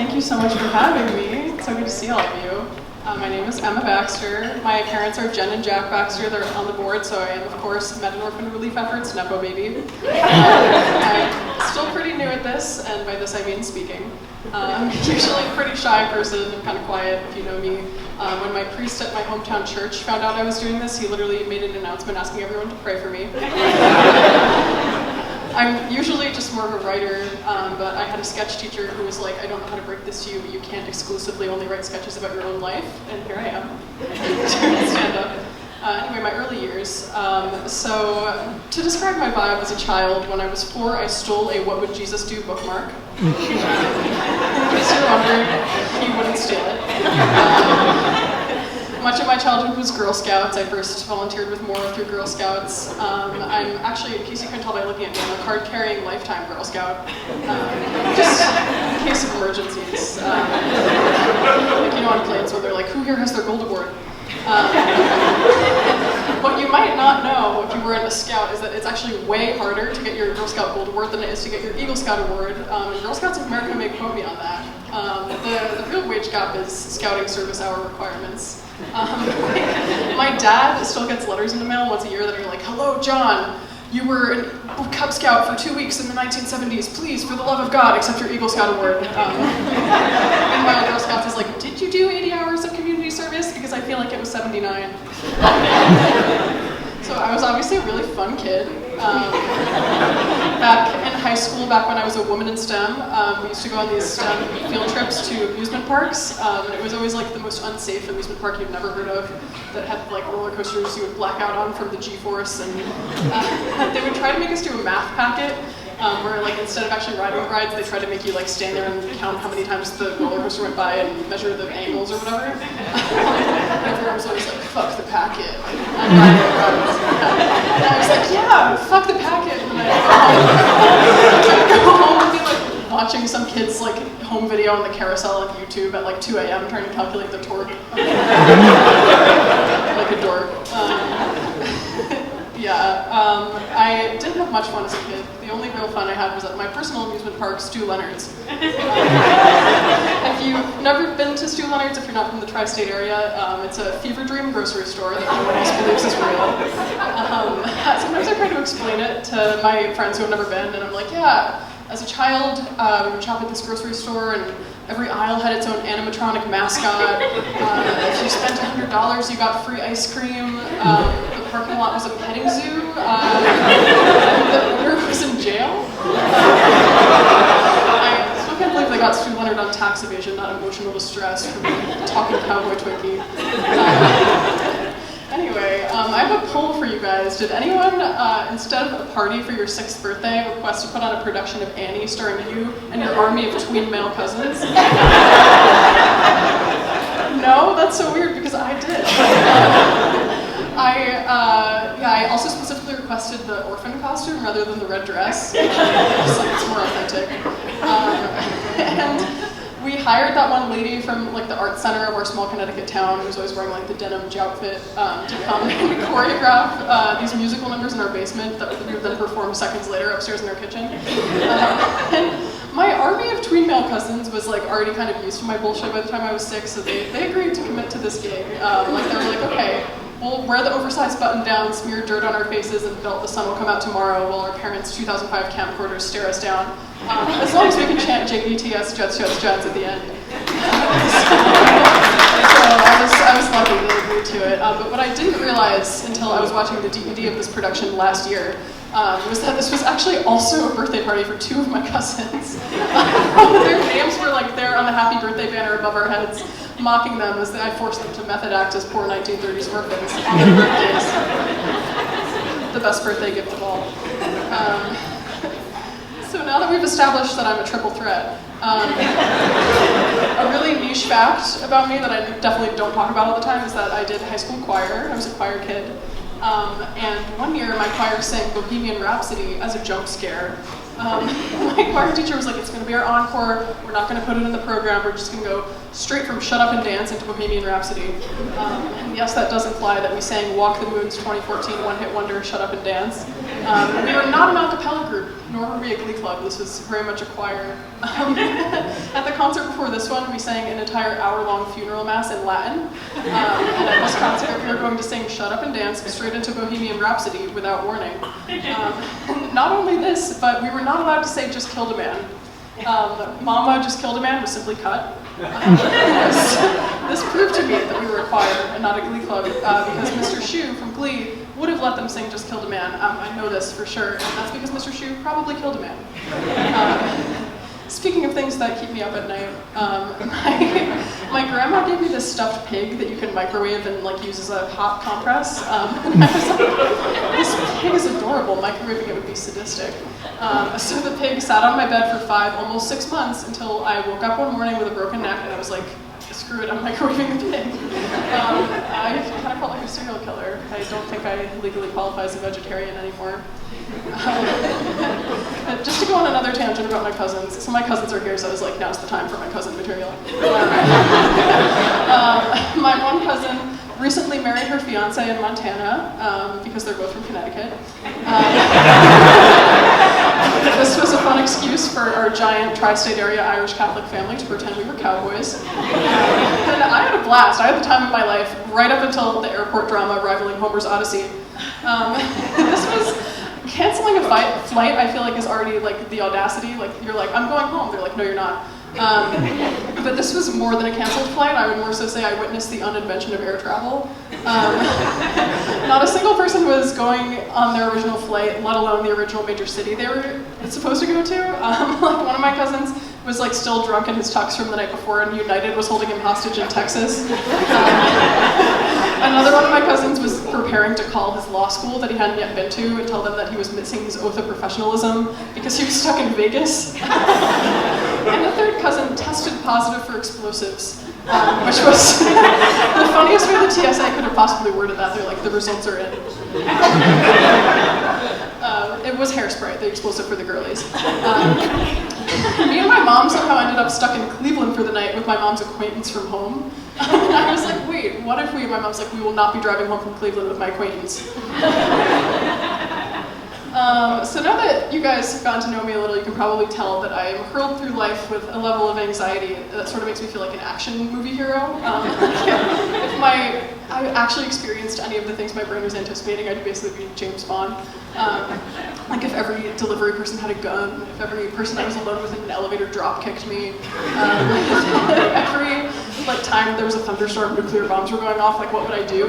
Thank you so much for having me. It's so good to see all of you. My name is Emma Baxter. My parents are Jen and Jack Baxter. They're on the board, so I am, of course, Medhen Orphan Relief Efforts, Nepo baby. I'm still pretty new at this, and by this I mean speaking. I'm usually a pretty shy person. I'm kind of quiet, if you know me. When my priest at my hometown church found out I was doing this, he literally made an announcement asking everyone to pray for me. I'm usually just more of a writer, but I had a sketch teacher who was like, I don't know how to break this to you, but you can't exclusively only write sketches about your own life, and here I am, doing stand-up. Anyway, my early years. So, to describe my vibe as a child, when I was 4, I stole a What Would Jesus Do bookmark. In case you're wondering, he wouldn't steal it. Much of my childhood was Girl Scouts. I first volunteered with Moore through Girl Scouts. I'm actually, in case you couldn't tell by looking at me, I'm a card-carrying lifetime Girl Scout. Just in case of emergencies. Like, you know, on planes where they're like, who here has their gold award? What you might not know if you weren't a Scout is that it's actually way harder to get your Girl Scout Gold Award than it is to get your Eagle Scout Award. And Girl Scouts of America may quote me on that. The real wage gap is Scouting service hour requirements. My dad still gets letters in the mail once a year that are like, hello, John. You were a Cub Scout for 2 weeks in the 1970s. Please, for the love of God, accept your Eagle Scout Award. Meanwhile, Girl Scouts is like, did you do 80 hours of community service? Because I feel like it was 79. So I was obviously a really fun kid. Back in high school, back when I was a woman in STEM, we used to go on these STEM field trips to amusement parks. And it was always like the most unsafe amusement park you've never heard of, that had like roller coasters you would black out on from the G-force. And they would try to make us do a math packet, where like instead of actually riding the rides, they tried to make you like stand there and count how many times the roller coaster went by and measure the angles or whatever. And everyone was always like, fuck the packet. I'm riding the rides. And I was like, yeah, fuck the packet. And then I'd go home and be like watching some kid's like home video on the carousel on YouTube at like 2 a.m. trying to calculate the torque. Like a dork. I didn't have much fun as a kid. The only real fun I had was at my personal amusement park, Stu Leonard's. If you've never been to Stu Leonard's, if you're not from the tri-state area, it's a fever dream grocery store that no one else believes is real. Sometimes I try to explain it to my friends who have never been, and I'm like, yeah, as a child, we would shop at this grocery store, and every aisle had its own animatronic mascot. If you spent $100, you got free ice cream. The parking lot was a petting zoo. The owner was in jail. I still can't believe they got Stu Leonard on tax evasion, not emotional distress, for talking Cowboy Twinkie. Anyway, I have a poll for you guys. Did anyone, instead of a party for your 6th birthday, request to put on a production of Annie starring you and your army of twin male cousins? No? That's so weird because I did. I also specifically requested the Orphan costume rather than the red dress. Just like it's more authentic. And we hired that one lady from like the art center of our small Connecticut town who was always wearing like the denim outfit to come and choreograph these musical numbers in our basement that we would then perform seconds later upstairs in our kitchen. And my army of tween male cousins was like already kind of used to my bullshit by the time I was 6, so they agreed to commit to this gig. Like they were like, okay, we'll wear the oversized button down, smear dirt on our faces, and belt the sun will come out tomorrow while our parents' 2005 camcorders stare us down. As long as we can chant JBTS, Jets, Jets, Jets at the end. So I was lucky they agreed to it. But what I didn't realize until I was watching the DVD of this production last year was that this was actually also a birthday party for 2 of my cousins. Their names were like there on the happy birthday banner above our heads, mocking them as I forced them to method act as poor 1930s orphans on their birthdays. The best birthday gift of all. So now that we've established that I'm a triple threat, a really niche fact about me that I definitely don't talk about all the time is that I did high school choir. I was a choir kid. And one year my choir sang Bohemian Rhapsody as a jump scare. My choir teacher was like, it's going to be our encore, we're not going to put it in the program, we're just going to go straight from Shut Up and Dance into Bohemian Rhapsody. And yes, that does imply that we sang Walk the Moon's 2014 one-hit wonder, Shut Up and Dance. We were not an a cappella group, nor were we a glee club. This was very much a choir. At the concert before this one, we sang an entire hour-long funeral mass in Latin. And at this concert, we were going to sing Shut Up and Dance straight into Bohemian Rhapsody without warning. Not only this, but we were not allowed to say Just Killed a Man. Mama Just Killed a Man was simply cut. This proved to me that we were a choir and not a glee club because Mr. Shue from Glee would have let them sing Just Killed a Man. I know this for sure, and that's because Mr. Shue probably killed a man. Speaking of things that keep me up at night, my grandma gave me this stuffed pig that you can microwave and like use as a hot compress. And I was like, this pig is adorable. Microwaving it would be sadistic. So the pig sat on my bed for almost 6 months until I woke up one morning with a broken neck and I was like, screw it, I'm microwaving the pig. I kind of felt like a serial killer. I don't think I legally qualify as a vegetarian anymore. Just to go on another tangent about my cousins, so my cousins are here, so I was like, now's the time for my cousin material. My one cousin recently married her fiance in Montana because they're both from Connecticut. This was a fun excuse for our giant tri-state area Irish Catholic family to pretend we were cowboys. And I had a blast. I had the time of my life, right up until the airport drama rivaling Homer's Odyssey. This was canceling a flight, I feel like, is already like the audacity. Like, you're like, I'm going home. They're like, no, you're not. But this was more than a canceled flight. I would more so say I witnessed the uninvention of air travel. Not a single person was going on their original flight, let alone the original major city they were supposed to go to. Like one of my cousins was like still drunk in his tux from the night before, and United was holding him hostage in Texas. Another one of my cousins was preparing to call his law school that he hadn't yet been to and tell them that he was missing his oath of professionalism because he was stuck in Vegas. And the third cousin tested positive for explosives, which was the funniest way the TSA could have possibly worded that. They're like, the results are in. It was hairspray, the explosive for the girlies. Me and my mom somehow ended up stuck in Cleveland for the night with my mom's acquaintance from home. And I was like, wait, what if my mom's like, we will not be driving home from Cleveland with my acquaintance. So now that you guys have gotten to know me a little, you can probably tell that I am hurled through life with a level of anxiety that sort of makes me feel like an action movie hero. If I actually experienced any of the things my brain was anticipating, I'd basically be James Bond. Like if every delivery person had a gun, if every person I was alone with in an elevator drop kicked me, every time there was a thunderstorm, nuclear bombs were going off, like what would I do?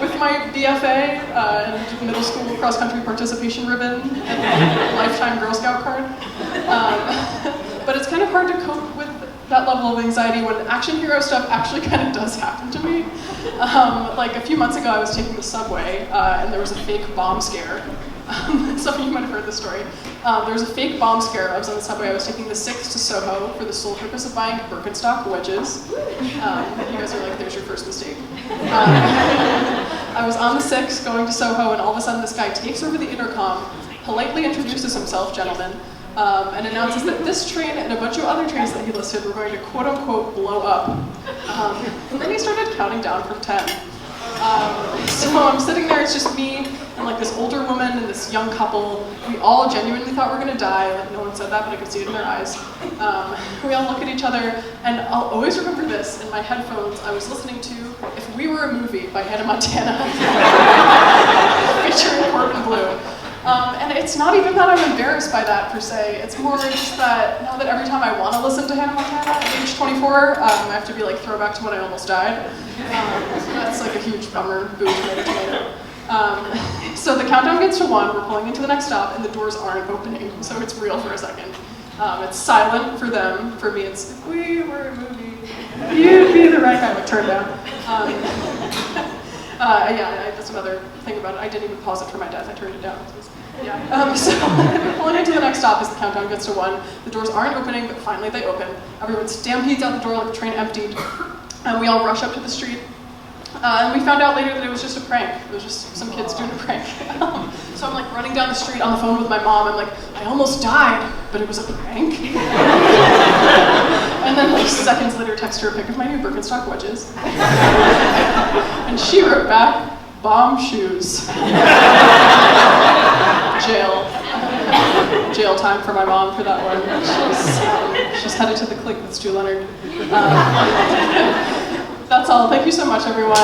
With my BFA and middle school cross-country participation ribbon and lifetime Girl Scout card. But it's kind of hard to cope with that level of anxiety when action hero stuff actually kind of does happen to me. Like a few months ago, I was taking the subway and there was a fake bomb scare. Some of you might have heard this story. There was a fake bomb scare. I was on the subway. I was taking the 6 to Soho for the sole purpose of buying Birkenstock wedges. You guys are like, there's your first mistake. I was on the 6 going to Soho, and all of a sudden this guy takes over the intercom, politely introduces himself, gentlemen, and announces that this train and a bunch of other trains that he listed were going to quote-unquote blow up. And then he started counting down from 10. So I'm sitting there, it's just me and like this older woman and this young couple. We all genuinely thought we were gonna die. Like no one said that, but I could see it in their eyes. We all look at each other, and I'll always remember this. In my headphones, I was listening to If We Were a Movie by Hannah Montana, featuring Orphan Blue. And it's not even that I'm embarrassed by that per se. It's more just that now that every time I want to listen to Hannah Montana at age 24, I have to be like throwback to when I almost died. So that's like a huge bummer. Boo, tomato. So the countdown gets to 1. We're pulling into the next stop, and the doors aren't opening. So it's real for a second. It's silent for them. For me, it's if we were a movie, you'd be the right guy. Like turn down. That's another thing about it. I didn't even pause it for my death. I turned it down. So we're pulling into the next stop as the countdown gets to 1. The doors aren't opening, but finally they open. Everyone stampedes out the door like the train emptied. And we all rush up to the street. And we found out later that it was just a prank. It was just some kids doing a prank. So I'm like running down the street on the phone with my mom. I'm like, I almost died, but it was a prank. And then like seconds later, text her a pic of my new Birkenstock wedges. And she wrote back, bomb shoes. Jail time for my mom for that one. She's headed to the clique with Stu Leonard. That's all. Thank you so much, everyone.